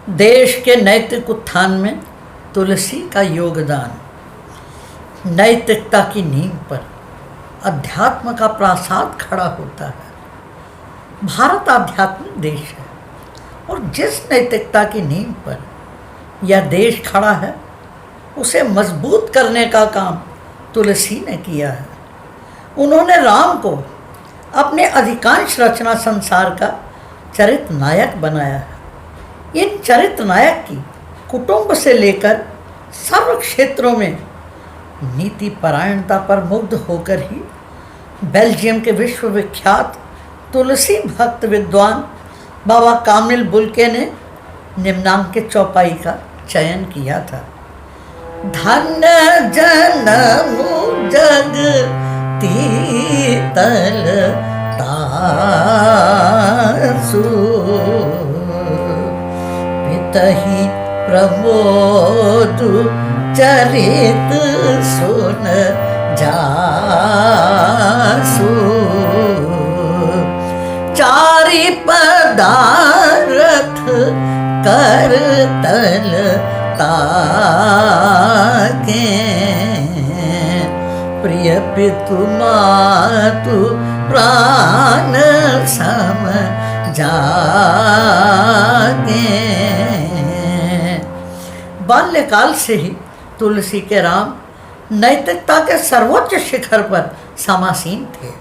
देश के नैतिक उत्थान में तुलसी का योगदान। नैतिकता की नींव पर अध्यात्म का प्रासाद खड़ा होता है। भारत आध्यात्मिक देश है और जिस नैतिकता की नींव पर यह देश खड़ा है उसे मजबूत करने का काम तुलसी ने किया है। उन्होंने राम को अपने अधिकांश रचना संसार का चरित्र नायक बनाया है। इन चरित्र नायक की कुटुंब से लेकर सर्व क्षेत्रों में नीति परायणता पर मुग्ध होकर ही बेल्जियम के विश्वविख्यात तुलसी भक्त विद्वान बाबा कामिल बुल्के ने निम्नांकित चौपाई का चयन किया था। धन्य जनमु जग तीतल तासु पितहि प्रमोद चरित सुन जासु चारि पदारथ कर तल ताके प्रिय पितु मातु प्राण सम जागे। बाल्यकाल से ही तुलसी के राम नैतिकता के सर्वोच्च शिखर पर समासीन थे।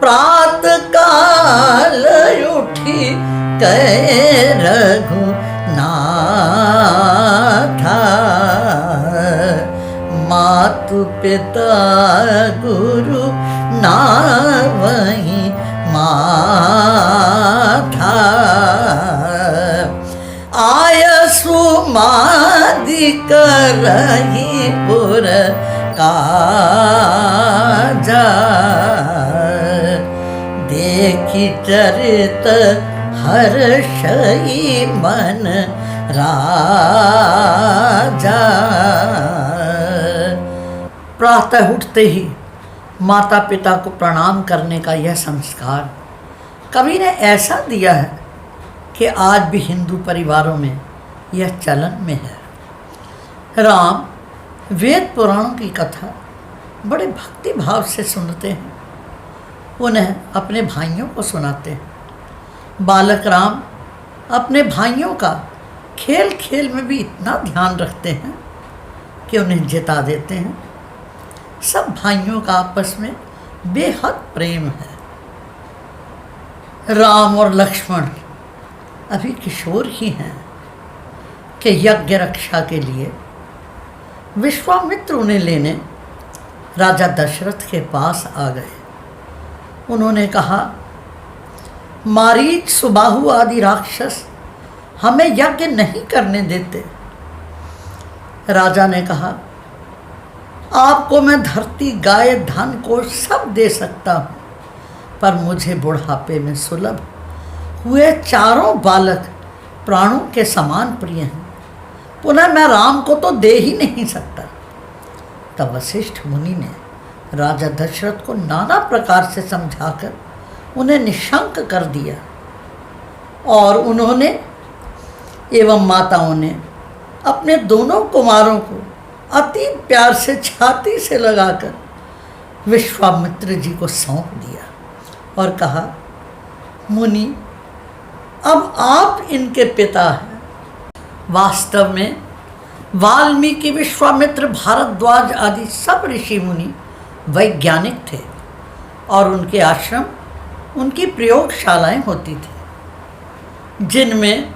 प्रात काल उठी कै रघुनाथा मातु पिता गुरु नावहि माथा आयसु मादि करहि पुर काजा देखि चरित हर्षई मन राजा। प्रातः उठते ही माता पिता को प्रणाम करने का यह संस्कार कवि ने ऐसा दिया है कि आज भी हिंदू परिवारों में यह चलन में है। राम वेद पुराणों की कथा बड़े भक्ति भाव से सुनते हैं, उन्हें अपने भाइयों को सुनाते हैं। बालक राम अपने भाइयों का खेल खेल में भी इतना ध्यान रखते हैं कि उन्हें जिता देते हैं। सब भाइयों का आपस में बेहद प्रेम है। राम और लक्ष्मण अभी किशोर ही हैं कि यज्ञ रक्षा के लिए विश्वामित्र उन्हें लेने राजा दशरथ के पास आ गए। उन्होंने कहा, मारीच सुबाहु आदि राक्षस हमें यज्ञ नहीं करने देते। राजा ने कहा, आपको मैं धरती गाय धन को सब दे सकता हूँ, पर मुझे बुढ़ापे में सुलभ हुए चारों बालक प्राणों के समान प्रिय हैं। पुनः मैं राम को तो दे ही नहीं सकता। तब वशिष्ठ मुनि ने राजा दशरथ को नाना प्रकार से समझाकर उन्हें निशंक कर दिया और उन्होंने एवं माताओं ने अपने दोनों कुमारों को अति प्यार से छाती से लगाकर विश्वामित्र जी को सौंप दिया और कहा, मुनि अब आप इनके पिता हैं। वास्तव में वाल्मीकि, विश्वामित्र, भारद्वाज आदि सब ऋषि मुनि वैज्ञानिक थे और उनके आश्रम, उनकी प्रयोगशालाएं होती थी जिनमें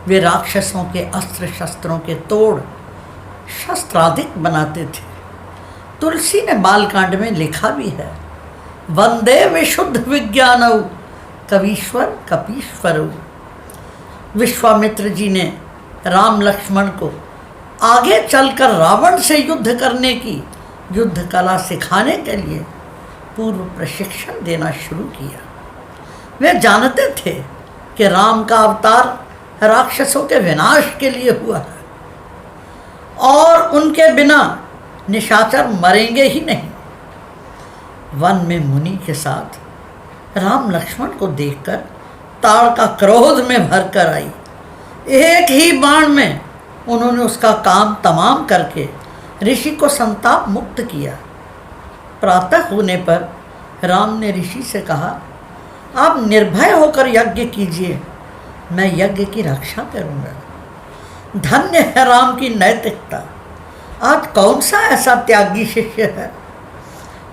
वे राक्षसों के अस्त्र शस्त्रों के तोड़ शस्त्राधिक बनाते थे। तुलसी ने बालकांड में लिखा भी है, वंदे विशुद्ध विज्ञानौ कवीश्वर कपीश्वरौ। विश्वामित्र जी ने राम लक्ष्मण को आगे चलकर रावण से युद्ध करने की युद्ध कला सिखाने के लिए पूर्व प्रशिक्षण देना शुरू किया। वे जानते थे कि राम का अवतार राक्षसों के विनाश के लिए हुआ है और उनके बिना निशाचर मरेंगे ही नहीं। वन में मुनि के साथ राम लक्ष्मण को देखकर ताड़का क्रोध में भरकर आई। एक ही बाण में उन्होंने उसका काम तमाम करके ऋषि को संताप मुक्त किया। प्रातः होने पर राम ने ऋषि से कहा, आप निर्भय होकर यज्ञ कीजिए, मैं यज्ञ की रक्षा करूँगा। धन्य है राम की नैतिकता। आज कौन सा ऐसा त्यागी शिष्य है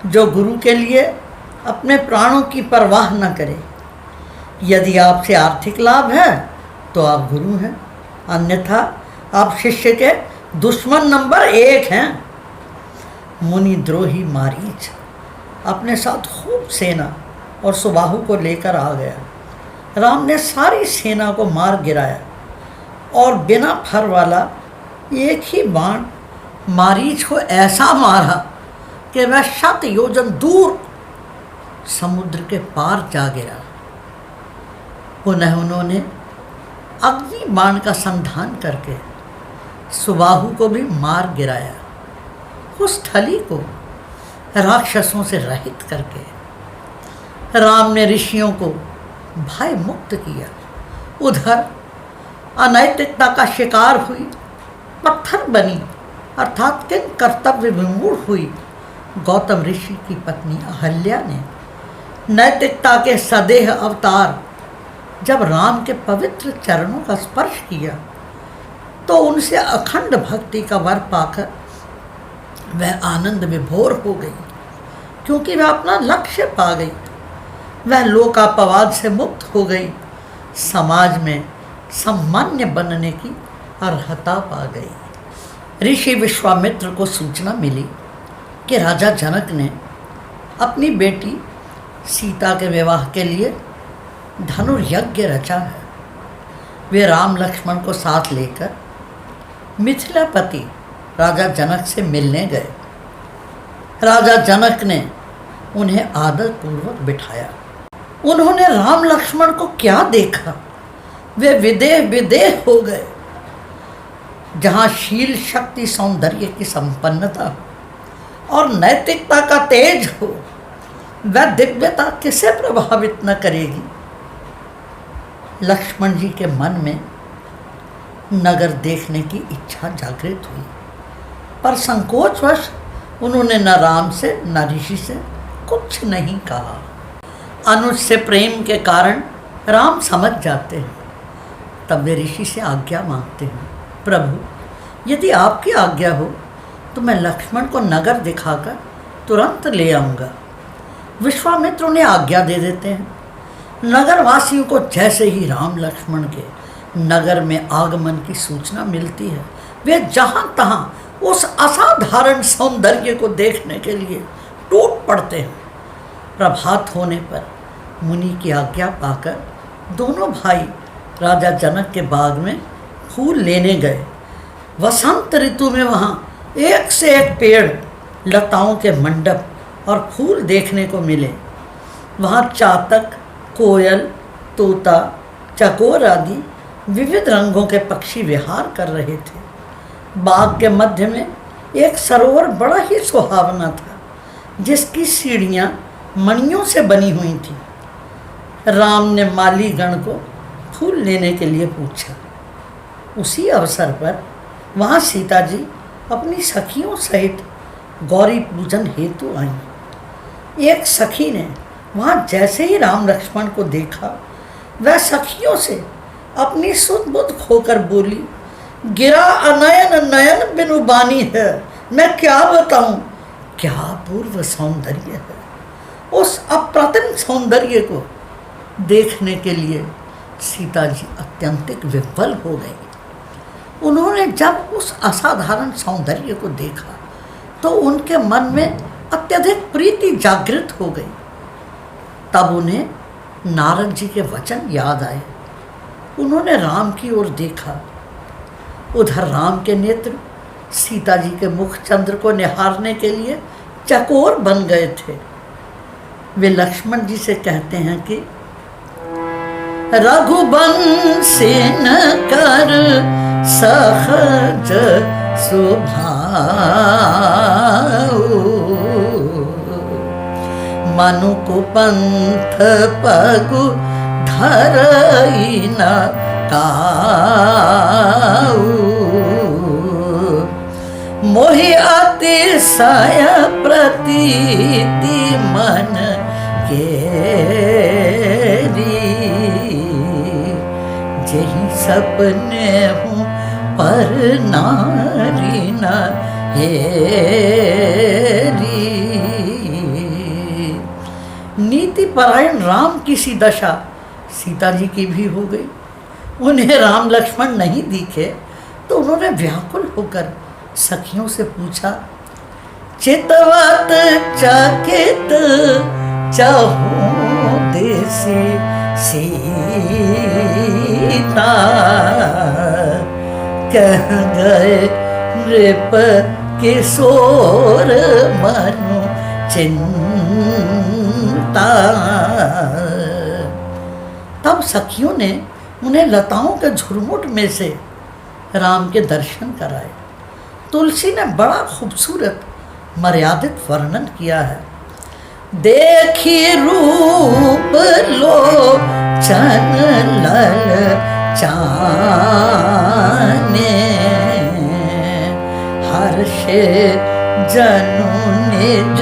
जो गुरु के लिए अपने प्राणों की परवाह न करे। यदि आपसे आर्थिक लाभ है तो आप गुरु हैं, अन्यथा आप शिष्य के दुश्मन नंबर 1 हैं। मुनि द्रोही मारीच अपने साथ खूब सेना और सुबाहु को लेकर आ गया। राम ने सारी सेना को मार गिराया और बिना फर वाला एक ही बाण मारीच को ऐसा मारा कि वह 7 योजन दूर समुद्र के पार जा गिरा। पुनः उन्होंने अग्नि बाण का संधान करके सुबाहु को भी मार गिराया। उस थली को राक्षसों से रहित करके राम ने ऋषियों को भय मुक्त किया। उधर अनैतिकता का शिकार हुई, पत्थर बनी अर्थात किन कर्तव्य विमूढ़ हुई गौतम ऋषि की पत्नी अहल्या ने नैतिकता के सदेह अवतार जब राम के पवित्र चरणों का स्पर्श किया तो उनसे अखंड भक्ति का वर पाकर वह आनंद विभोर हो गई, क्योंकि वह अपना लक्ष्य पा गई। वह लोकापवाद से मुक्त हो गई, समाज में सम्मान्य बनने की अर्हता पा गई। ऋषि विश्वामित्र को सूचना मिली कि राजा जनक ने अपनी बेटी सीता के विवाह के लिए धनुर्यज्ञ रचा है। वे राम लक्ष्मण को साथ लेकर मिथिलापति राजा जनक से मिलने गए। राजा जनक ने उन्हें आदर पूर्वक बिठाया। उन्होंने राम लक्ष्मण को क्या देखा, वे विदेह विदेह हो गए। जहाँ शील शक्ति सौंदर्य की संपन्नता और नैतिकता का तेज हो, वह दिव्यता किसे प्रभावित न करेगी। लक्ष्मण जी के मन में नगर देखने की इच्छा जागृत हुई, पर संकोचवश उन्होंने न राम से न ऋषि से कुछ नहीं कहा। अनुज से प्रेम के कारण राम समझ जाते हैं, तब वे ऋषि से आज्ञा मांगते हैं, प्रभु यदि आपकी आज्ञा हो तो मैं लक्ष्मण को नगर दिखाकर तुरंत ले आऊँगा। विश्वामित्र उन्हें आज्ञा दे देते हैं। नगर वासियों को जैसे ही राम लक्ष्मण के नगर में आगमन की सूचना मिलती है, वे जहाँ तहाँ उस असाधारण सौंदर्य को देखने के लिए टूट पड़ते हैं। प्रभात होने पर मुनि की आज्ञा पाकर दोनों भाई राजा जनक के बाग में फूल लेने गए। वसंत ऋतु में वहाँ एक से एक पेड़, लताओं के मंडप और फूल देखने को मिले। वहाँ चातक, कोयल, तोता, चकोर आदि विविध रंगों के पक्षी विहार कर रहे थे। बाग के मध्य में एक सरोवर बड़ा ही सुहावना था, जिसकी सीढ़ियाँ मणियों से बनी हुई थी। राम ने मालीगण को फूल लेने के लिए पूछा। उसी अवसर पर वहाँ सीता जी अपनी सखियों सहित गौरी पूजन हेतु आईं। एक सखी ने वहाँ जैसे ही राम लक्ष्मण को देखा, वह सखियों से अपनी सुध बुध खोकर बोली, गिरा अनयन नयन बिनु बानी है, मैं क्या बताऊं, क्या पूर्व सौंदर्य है। उस अप्रतिम सौंदर्य को देखने के लिए सीता जी अत्यंतिक विह्वल हो गई। उन्होंने जब उस असाधारण सौंदर्य को देखा तो उनके मन में अत्यधिक प्रीति जागृत हो गई। तब उन्हें नारद जी के वचन याद आए। उन्होंने राम की ओर देखा। उधर राम के नेत्र सीता जी के मुख चंद्र को निहारने के लिए चकोर बन गए थे। वे लक्ष्मण जी से कहते हैं कि रघुबंशी न कर सहज स्वभाव, मनु को पंथ पगु धरई न काऊ। अतिशय प्रतीति मन केरी, जही सपने हूँ पर नारी न हेरी। नीति परायण राम की सी दशा सीता जी की भी हो गई। उन्हें राम लक्ष्मण नहीं दिखे तो उन्होंने व्याकुल होकर सखियों से पूछा, चितवत चकित चहु देसी सीता, कह गए नृप किशोर मनु चिंता। तब सखियों ने उन्हें लताओं के झुरमुट में से राम के दर्शन कराए। तुलसी ने बड़ा खूबसूरत मर्यादित वर्णन किया है। देखी रूप लोचन लल चाने, हर्षे जनु निज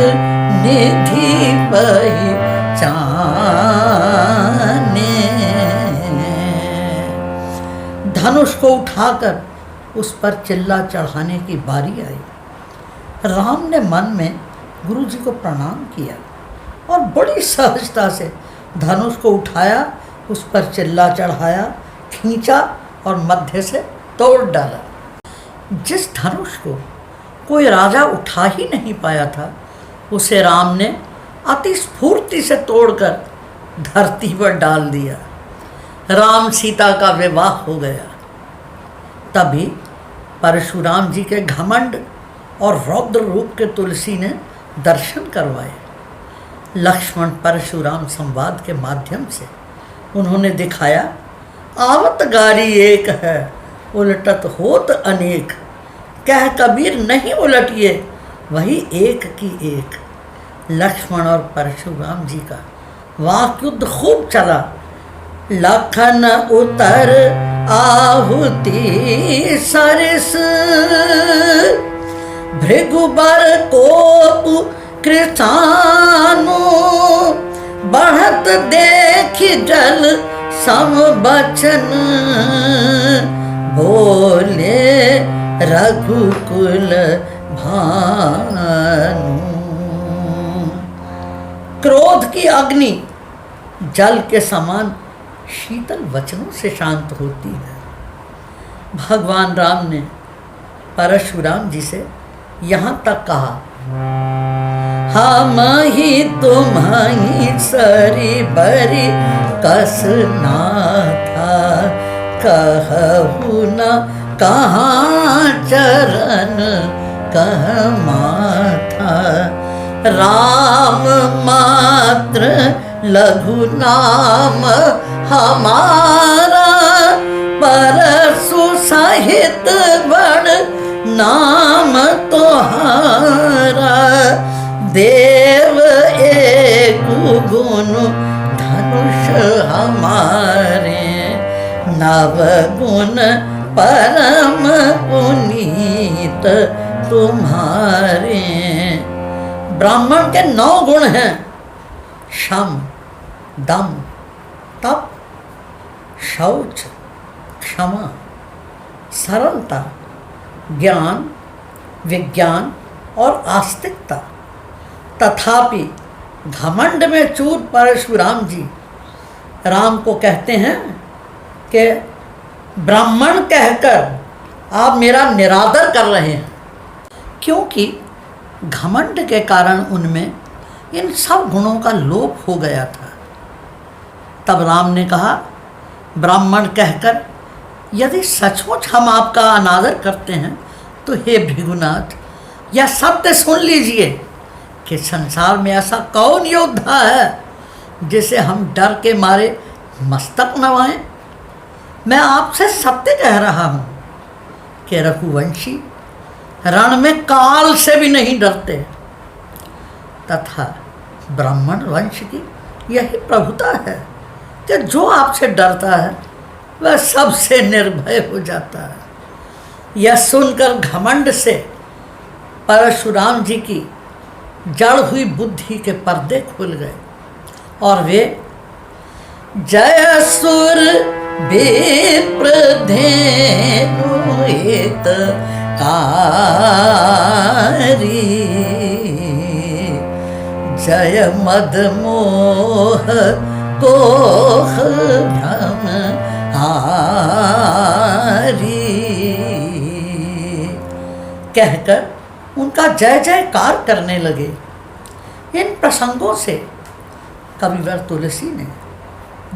निधि पहचाने। धनुष को उठाकर उस पर चिल्ला चढ़ाने की बारी आई। राम ने मन में गुरु जी को प्रणाम किया और बड़ी सहजता से धनुष को उठाया, उस पर चिल्ला चढ़ाया, खींचा और मध्य से तोड़ डाला। जिस धनुष को कोई राजा उठा ही नहीं पाया था, उसे राम ने अति स्फूर्ति से तोड़कर धरती पर डाल दिया। राम सीता का विवाह हो गया। तभी परशुराम जी के घमंड और रौद्र रूप के तुलसी ने दर्शन करवाए। लक्ष्मण परशुराम संवाद के माध्यम से उन्होंने दिखाया, आवत गारी एक है उलटत होत अनेक, कह कबीर नहीं उलटिए वही एक की एक। लक्ष्मण और परशुराम जी का वाक युद्ध खूब चला। लखन उतर आहुति सरस, भृगुबर कोप कृतानु, बढ़त देख जल सम बचन, बोले रघुकुल भानु। क्रोध की अग्नि जल के समान शीतल वचनों से शांत होती है। भगवान राम ने परशुराम जी से यहाँ तक कहा, हम ही तुम ही सरी बरी कस ना था, कहु न कहाँ चरण कह माथा। राम मात्र लघु नाम हमारा, परसु सहित बड़ नाम तोहारा। देव एक गुण धनुष हमारे, नव गुण परम पुनीत तुम्हारे। ब्राह्मण के 9 गुण हैं, शम, दम, तप, शौच, क्षमा, सरलता, ज्ञान, विज्ञान और आस्तिकता। तथापि घमंड में चूर परशुराम जी राम को कहते हैं कि ब्राह्मण कहकर आप मेरा निरादर कर रहे हैं, क्योंकि घमंड के कारण उनमें इन सब गुणों का लोप हो गया था। तब राम ने कहा, ब्राह्मण कहकर यदि सचमुच हम आपका अनादर करते हैं तो हे भृगुनाथ, यह सत्य सुन लीजिए कि संसार में ऐसा कौन योद्धा है जिसे हम डर के मारे मस्तक नवाएं। मैं आपसे सत्य कह रहा हूँ कि रघुवंशी रण में काल से भी नहीं डरते, तथा ब्राह्मण वंश की यही प्रभुता है कि जो आपसे डरता है वह सबसे निर्भय हो जाता है। यह सुनकर घमंड से परशुराम जी की जड़ हुई बुद्धि के पर्दे खुल गए और वे जय सुर विप्रधेनु हित कारी जय मद मोह कोह भ्रम हारी कहकर उनका जय जयकार करने लगे। इन प्रसंगों से कविवर तुलसी ने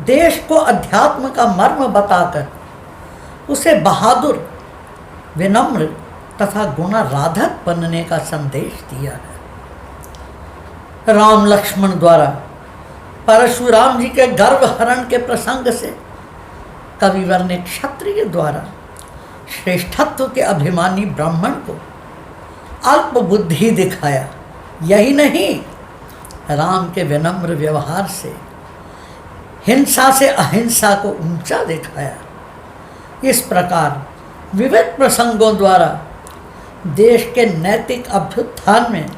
देश को अध्यात्म का मर्म बताकर उसे बहादुर, विनम्र तथा गुणराधक बनने का संदेश दिया है। राम लक्ष्मण द्वारा परशुराम जी के गर्भहरण के प्रसंग से कविवर ने क्षत्रिय द्वारा श्रेष्ठत्व के अभिमानी ब्राह्मण को अल्प बुद्धि दिखाया। यही नहीं, राम के विनम्र व्यवहार से हिंसा से अहिंसा को ऊंचा दिखाया। इस प्रकार विविध प्रसंगों द्वारा देश के नैतिक अभ्युत्थान में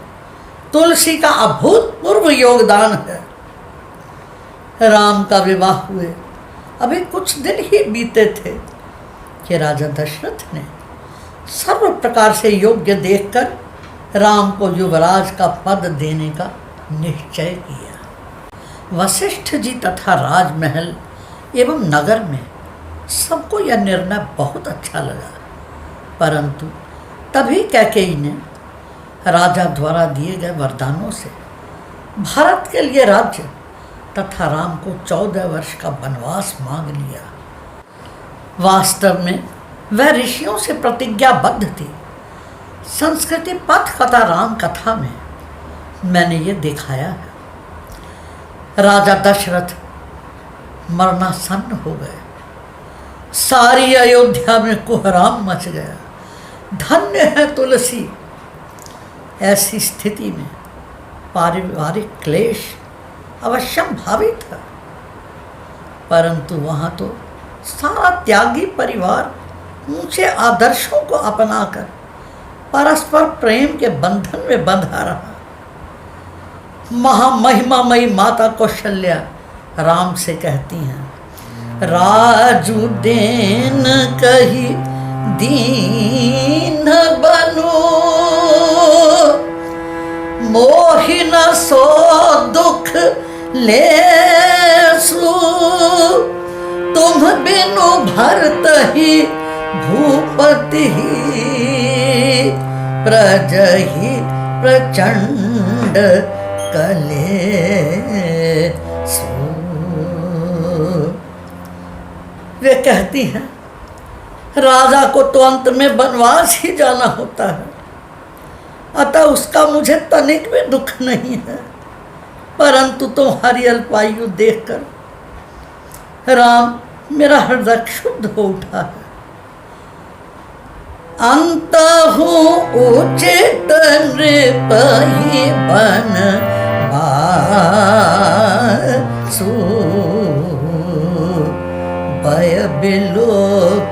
तुलसी का अभूतपूर्व योगदान है। राम का विवाह हुए अभी कुछ दिन ही बीते थे कि राजा दशरथ ने सर्व प्रकार से योग्य देखकर राम को युवराज का पद देने का निश्चय किया। वशिष्ठ जी तथा राजमहल एवं नगर में सबको यह निर्णय बहुत अच्छा लगा, परंतु तभी कैकेयी ने राजा द्वारा दिए गए वरदानों से भारत के लिए राज्य तथा राम को 14 वर्ष का वनवास मांग लिया। वास्तव में वह ऋषियों से प्रतिज्ञाबद्ध थी। संस्कृति पथ कथा राम कथा में मैंने ये दिखाया है। राजा दशरथ मरणासन्न हो गए। सारी अयोध्या में कोहराम मच गया। धन्य है तुलसी। ऐसी स्थिति में पारिवारिक क्लेश अवश्यंभावी था, परंतु वहाँ तो सारा त्यागी परिवार ऊंचे आदर्शों को अपनाकर परस्पर प्रेम के बंधन में बंधा रहा। महामहिमामयी माता कौशल्या राम से कहती हैं, राजू देन कही दीन बनो मोहि न सो दुख लेसु तुम बिनु भरत ही भूपति ही प्रजहि प्रचंड कलेसु। वे कहती हैं, राजा को तो अंत में वनवास ही जाना होता है, अतः उसका मुझे तनिक भी दुख नहीं है, परंतु तुम्हारी अल्पायु देखकर राम मेरा हृदय क्षुब्ध हो उठा है। अंत हूँ उचित नृपहि बन बासु भय बिलो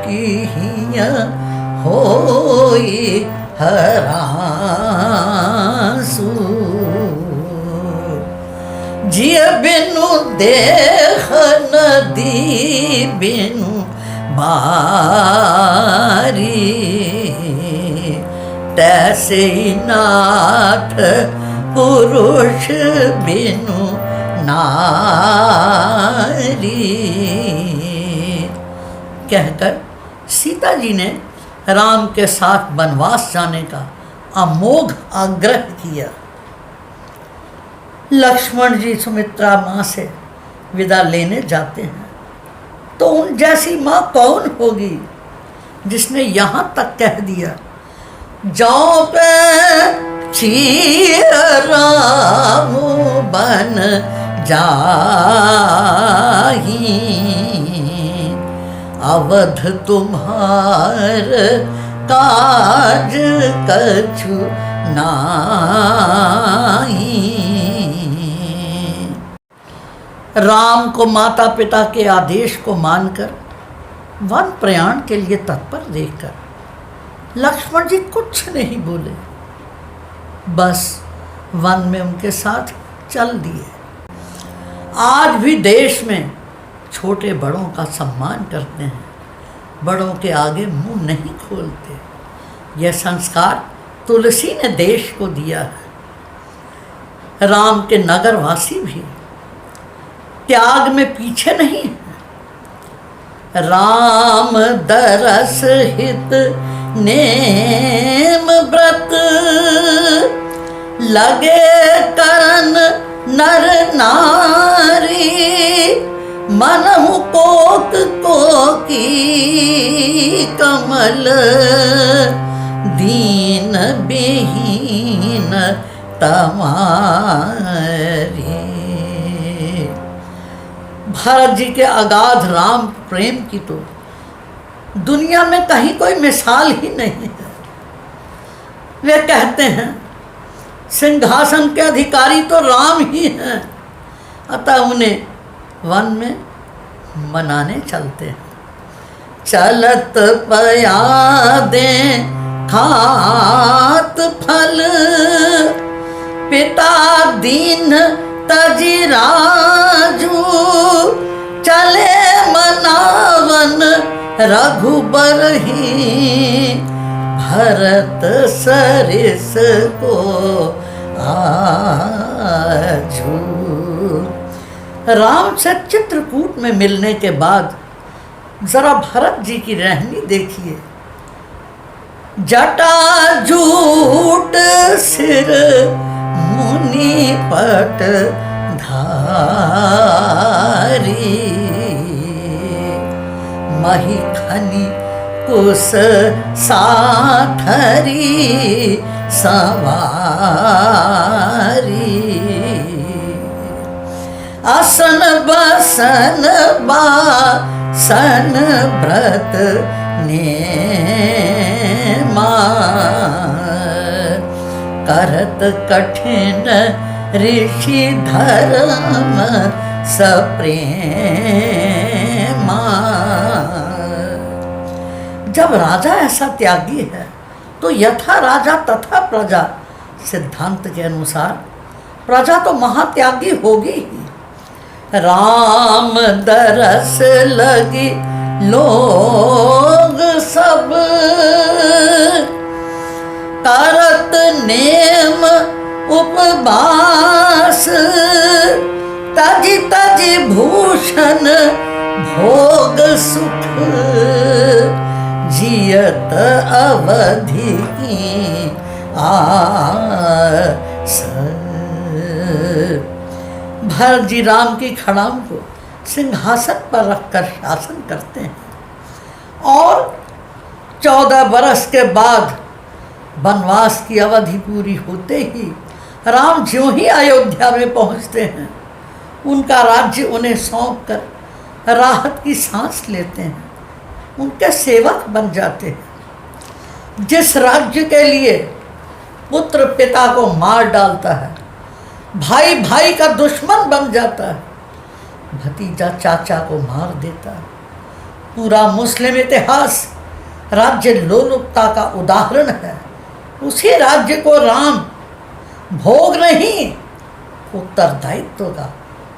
की हिया होई हरासु जिय बिनु देह नदी बिनु बारी तैसे नाथ पुरुष बिनु नारी कहकर सीता जी ने राम के साथ वनवास जाने का अमोघ आग्रह किया। लक्ष्मण जी सुमित्रा माँ से विदा लेने जाते हैं तो उन जैसी माँ कौन होगी जिसने यहाँ तक कह दिया, जाओ पे चीर राम बन जाही अवध तुम्हार काज कछु नाही। राम को माता पिता के आदेश को मानकर वन प्रयाण के लिए तत्पर देखकर लक्ष्मण जी कुछ नहीं बोले। बस वन में उनके साथ चल दिए। आज भी देश में छोटे बड़ों का सम्मान करते हैं, बड़ों के आगे मुंह नहीं खोलते। यह संस्कार तुलसी ने देश को दिया है। राम के नगरवासी भी त्याग में पीछे नहीं है। राम दरस हित नेम व्रत, लगे करन नर नारी, मनहु कोक कोकी कमल, दीन बिहीन तमारी। भरत जी के अगाध राम प्रेम की तो दुनिया में कहीं कोई मिसाल ही नहीं है। वे कहते हैं सिंहासन के अधिकारी तो राम ही हैं, अतः उन्हें वन में मनाने चलते हैं। चलत पयादे खात फल, पिता दीन तजिराजू, चले मनावन रघुबर ही, भरत सरिस को आजू। राम से चित्रकूट में मिलने के बाद जरा भरत जी की रहनी देखिए। जटा जूट सिर मुनि पट धारी, मही खनी कुश साथरी सवारी, आसन बसन बासन व्रत नेमा, करत कठिन ऋषि धर्म सप्रेमा। जब राजा ऐसा त्यागी है तो यथा राजा तथा प्रजा सिद्धांत के अनुसार प्रजा तो महात्यागी होगी ही। राम दरस लगी लोग सब, करत नेम उपवास, तजि तजि भूषण भोग सुख, जियत अवधि की आस। भरत जी राम की खड़ाम को सिंहासन पर रखकर शासन करते हैं और 14 बरस के बाद वनवास की अवधि पूरी होते ही राम ज्यों ही अयोध्या में पहुंचते हैं, उनका राज्य उन्हें सौंप कर राहत की सांस लेते हैं, उनके सेवक बन जाते हैं। जिस राज्य के लिए पुत्र पिता को मार डालता है, भाई भाई का दुश्मन बन जाता है, भतीजा चाचा को मार देता है, पूरा मुस्लिम इतिहास राज्य लोलुपता का उदाहरण है। उसी राज्य को राम भोग नहीं, उत्तरदायित्व का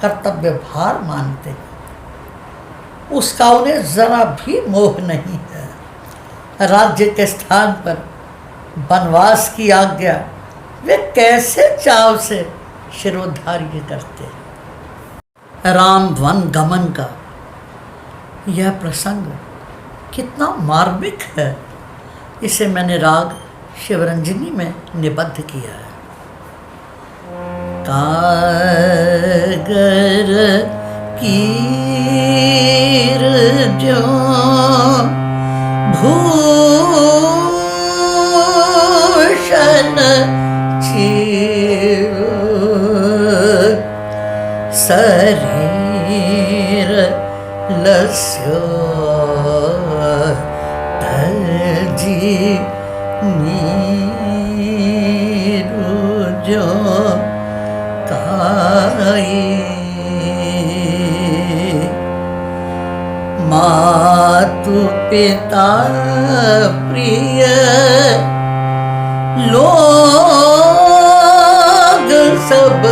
कर्तव्य भार मानते हैं। उसका उन्हें जरा भी मोह नहीं है। राज्य के स्थान पर वनवास की आज्ञा वे कैसे चाव से शिरोधार्य करते हैं। राम वन गमन का यह प्रसंग कितना मार्मिक है, इसे मैंने राग शिवरंजनी में निबद्ध किया है। कागर कीर जो भूषण चिर, शरीर लस्यो तजी नीरु जो काई, मातु पिता प्रिय लो सब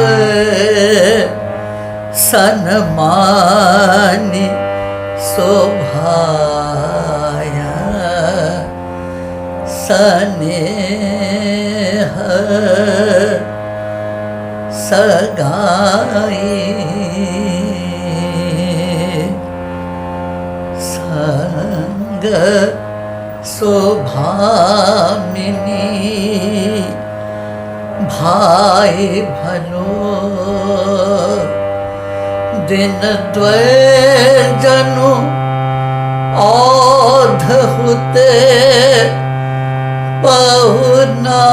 सन्मानी शोभाया स्नेह सगाई संग शोभामिनी भाई भलो दिन द्वैजनु औध हुते पहुना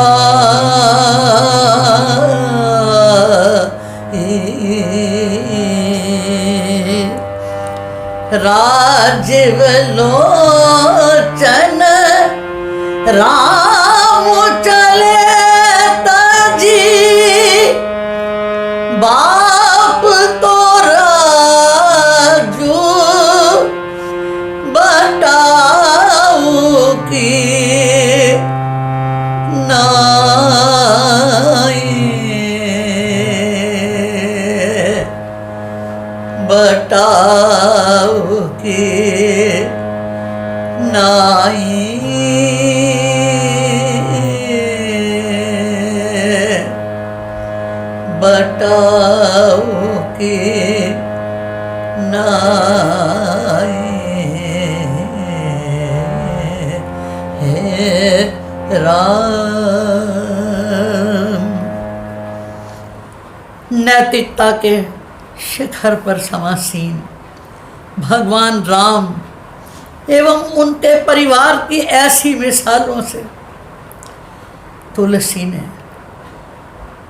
राजीव लोचन राम चले ताजी बाप तो राजू बताऊ की बताओ कि नाई बताओ कि नाई हे राम। नैतिकता के शिखर पर समासीन भगवान राम एवं उनके परिवार की ऐसी मिसालों से तुलसी ने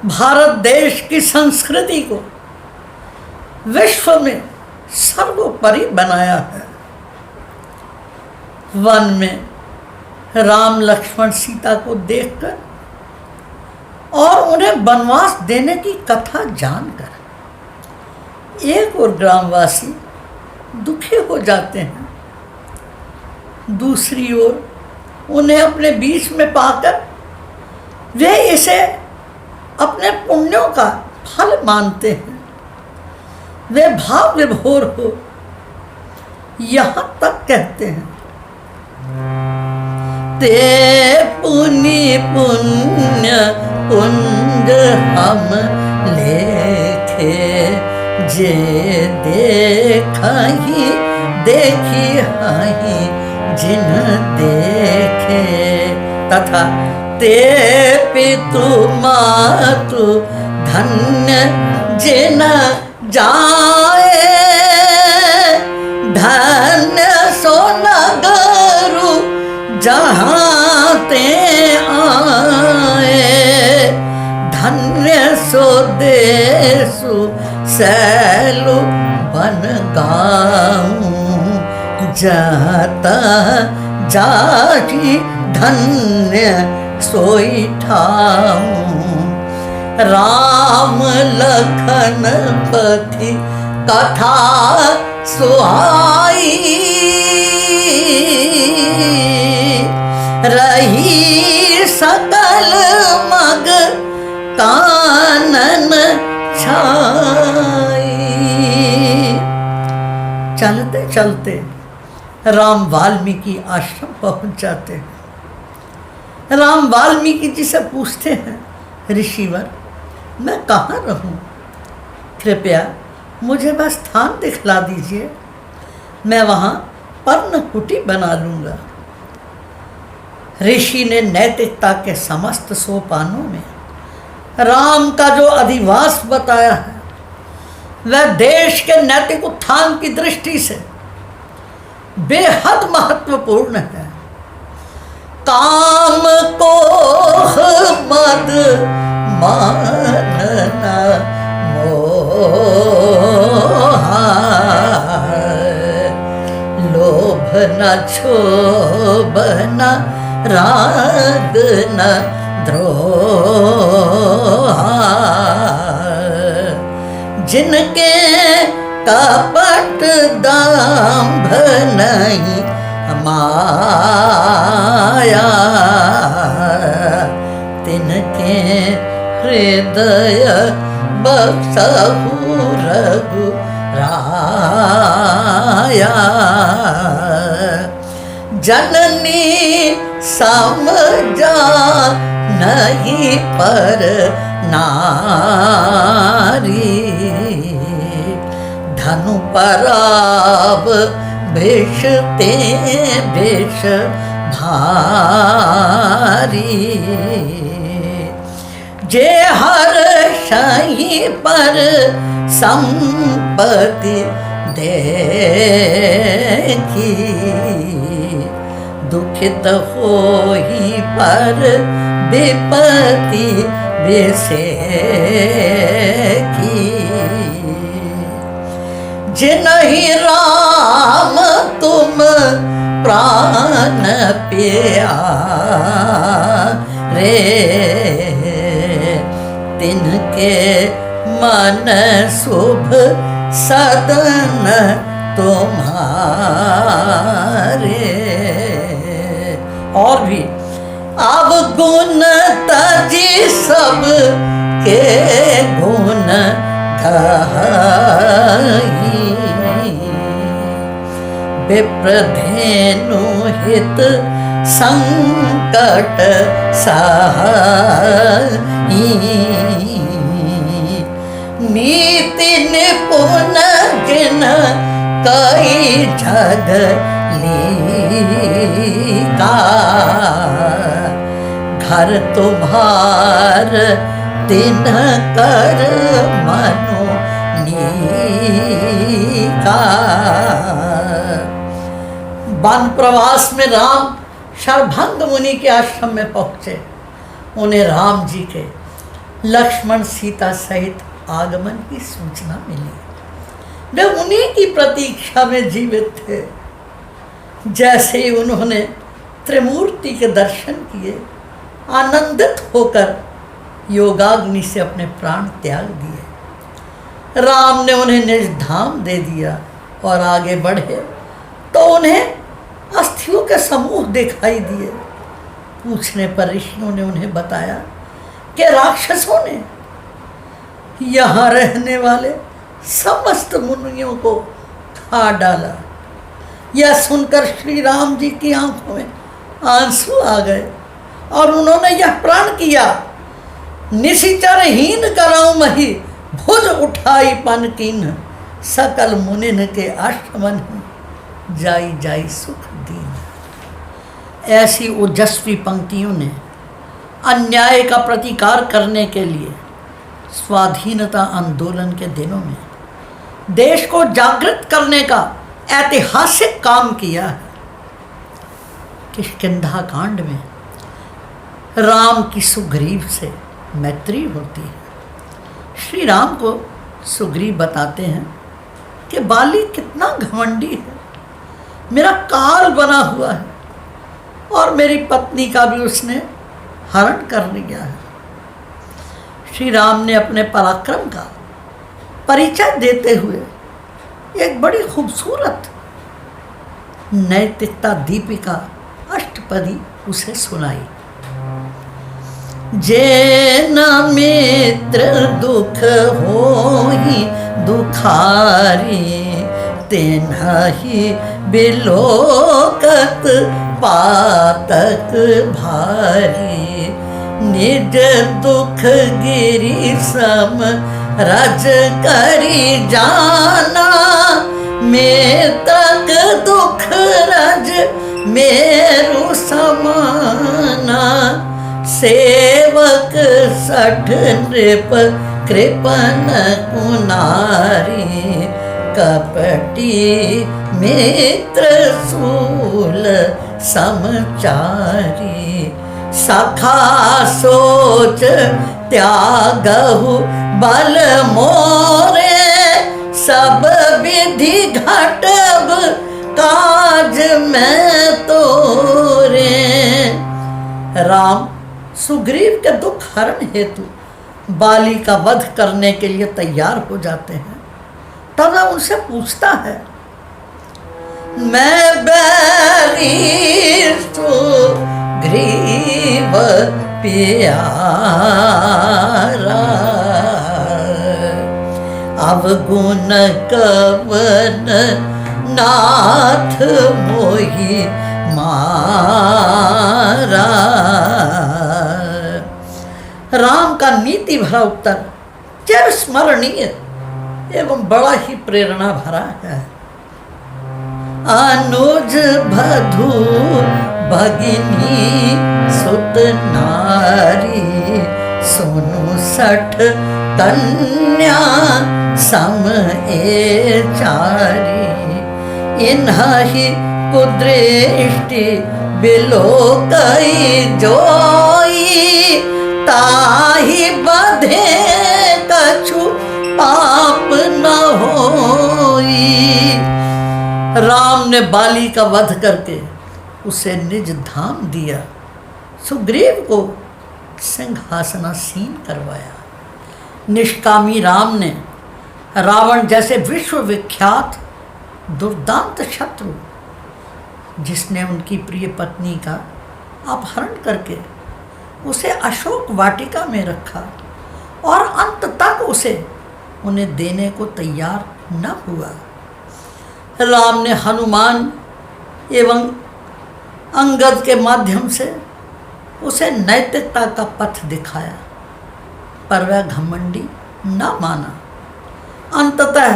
भारत देश की संस्कृति को विश्व में सर्वोपरि बनाया है। वन में राम लक्ष्मण सीता को देखकर और उन्हें वनवास देने की कथा जानकर एक और ग्रामवासी दुखी हो जाते हैं, दूसरी ओर उन्हें अपने बीच में पाकर वे इसे अपने पुण्यों का फल मानते हैं। वे भाव विभोर हो यहाँ तक कहते हैं, ते पुनि पुण्य पुंज हम लेखे जे देखहि देखी हहि जिन देखे तथा ते पितु मातु धन्य जिन जाए धन्य सो नगरु जहाँ ते आए धन्य सो देसु सैलु बन गाऊं जाता जाति धन्य सोई ठाऊं राम लखन पति कथा सुहाई रही सकल मग कानन छाई। चलते चलते राम वाल्मीकि आश्रम पहुंच जाते हैं। राम वाल्मीकि जी से पूछते हैं, ऋषिवर मैं कहाँ रहूं? कृपया मुझे बस स्थान दिखला दीजिए, मैं वहाँ पर्णकुटी बना लूँगा। ऋषि ने नैतिकता के समस्त सोपानों में राम का जो अधिवास बताया है वह देश के नैतिक उत्थान की दृष्टि से बेहद महत्वपूर्ण है। काम को मद मानना मोहा लोभ न क्षोभ न राग न द्रोहा जिनके कपट दांभ नहीं माया तिनके हृदय बसहु रघुराया। जननी समझा नहीं पर नारी, धनु पराब भेषते भेष भारी। जे हर शही पर संपत्ति देखी, दुखित होई पर विपत्ति बेसेखी। जिन्हीं राम तुम प्राण प्यारे, तिनके मन शुभ सदन तुम्हारे। और भी अब गुण तजी सब के गुण गाई, विप्रधेनु हित संकट सहाई। नीति निपुण जिन कई जग लीका, घर तुम्हार तिन कर मनु नीका। वन प्रवास में राम शरभंग मुनि के आश्रम में पहुंचे। उन्हें राम जी के लक्ष्मण सीता सहित आगमन की सूचना मिली। वे उन्हीं की प्रतीक्षा में जीवित थे। जैसे ही उन्होंने त्रिमूर्ति के दर्शन किए, आनंदित होकर योगाग्नि से अपने प्राण त्याग दिए। राम ने उन्हें निज धाम दे दिया और आगे बढ़े तो उन्हें अस्थियों के समूह दिखाई दिए। पूछने पर ऋषियों ने उन्हें बताया कि राक्षसों ने यहाँ रहने वाले समस्त मुनियों को खा डाला। यह सुनकर श्री राम जी की आंखों में आंसू आ गए और उन्होंने यह प्रण किया, निशिचरहीन कराऊं मही भुज उठाई पन कीन, सकल मुनिन के आश्रमन जाई जाई सुख दीन। ऐसी ओजस्वी पंक्तियों ने अन्याय का प्रतिकार करने के लिए स्वाधीनता आंदोलन के दिनों में देश को जागृत करने का ऐतिहासिक काम किया है। किष्किंधा कांड में राम की सुग्रीव से मैत्री होती है। श्री राम को सुग्रीव बताते हैं कि बाली कितना घमंडी है, मेरा काल बना हुआ है और मेरी पत्नी का भी उसने हरण कर लिया है। श्री राम ने अपने पराक्रम का परिचय देते हुए एक बड़ी खूबसूरत नैतिकता दीपिका अष्टपदी उसे सुनाई। जे न मित्र दुख होई दुखारी, तेनाही बिलोकत पातक भारी। निज दुख गिरी सम रज करी जाना, मेतक दुख रज मेरु समाना। सेवक सठ नृप कृपन कुनारी, कपटी मित्र सूल समचारी। सखा सोच त्यागहु बल मोरे, सब विधि घटब काज में तोरे। राम सुग्रीव के दुख हरण हेतु बाली का वध करने के लिए तैयार हो जाते हैं। तब वह उनसे पूछता है, मैं बैरी सुग्रीव सुग्रीव प्यारा, अवगुण कवन नाथ मोहि मारा। राम का नीति भरा उत्तर चिर स्मरणीय एवं बड़ा ही प्रेरणा भरा है। अनुज बधू भगिनी सुत नारी, सोनु सठ कन्या सम ए चारी। इन्हि कुदृष्टि बिलोकई जोई, ताहि बधे कछु पाप न होई। राम ने बाली का वध करके उसे निज धाम दिया, सुग्रीव को सिंहासनासीन करवाया। निष्कामी राम ने रावण जैसे विश्वविख्यात दुर्दांत शत्रु, जिसने उनकी प्रिय पत्नी का अपहरण करके उसे अशोक वाटिका में रखा और अंत तक उसे उन्हें देने को तैयार न हुआ। राम ने हनुमान एवं अंगद के माध्यम से उसे नैतिकता का पथ दिखाया, पर वह घमंडी न माना। अंततः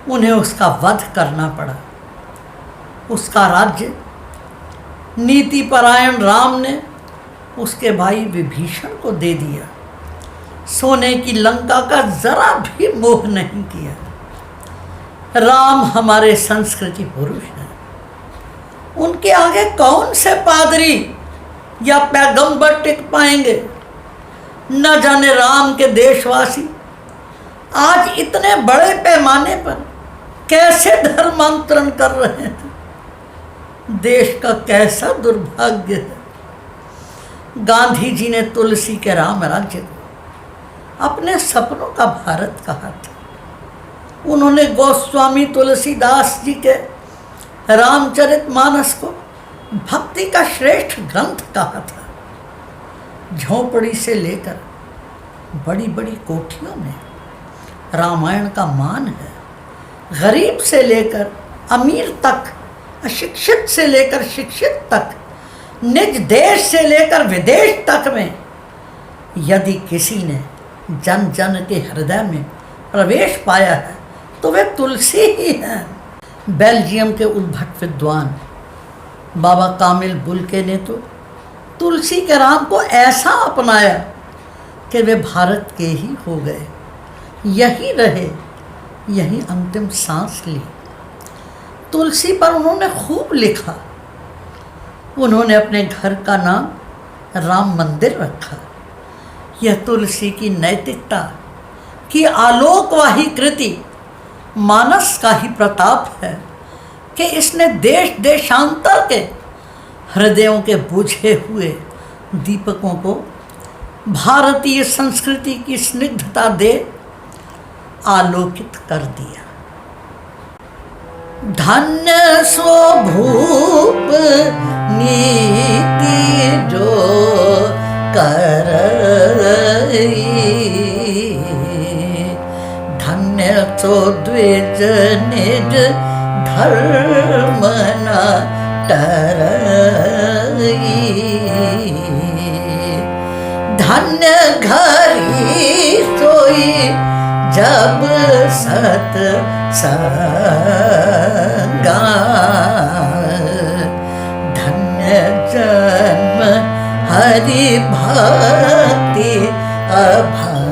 उन्हें उसका वध करना पड़ा। उसका राज्य नीतिपरायण राम ने उसके भाई विभीषण को दे दिया। सोने की लंका का जरा भी मोह नहीं किया। राम हमारे संस्कृति पुरुष हैं। उनके आगे कौन से पादरी या पैगंबर टिक पाएंगे। न जाने राम के देशवासी आज इतने बड़े पैमाने पर कैसे धर्मांतरण कर रहे हैं। देश का कैसा दुर्भाग्य है। गांधी जी ने तुलसी के राम राज्य को अपने सपनों का भारत कहा था। उन्होंने गोस्वामी तुलसीदास जी के रामचरितमानस को भक्ति का श्रेष्ठ ग्रंथ कहा था। झोंपड़ी से लेकर बड़ी बड़ी कोठियों में रामायण का मान है। गरीब से लेकर अमीर तक, अशिक्षित से लेकर शिक्षित तक, निज देश से लेकर विदेश तक में यदि किसी ने जन जन के हृदय में प्रवेश पाया है तो वे तुलसी ही हैं। बेल्जियम के उद्भट विद्वान बाबा कामिल बुल्के ने तो तुलसी के राम को ऐसा अपनाया कि वे भारत के ही हो गए, यही रहे, यही अंतिम सांस ली। तुलसी पर उन्होंने खूब लिखा। उन्होंने अपने घर का नाम राम मंदिर रखा। यह तुलसी की नैतिकता की आलोकवाही कृति मानस का ही प्रताप है कि इसने देश देशांतर के हृदयों के बुझे हुए दीपकों को भारतीय संस्कृति की स्निग्धता दे आलोकित कर दिया। धन्य स्वभूप नीति जो करई, धन्य तो द्विज निज धर्म न टरई। धन्य घरी सोई जब सत संगा, धन्य जन्म हरि भक्ति अभंगा।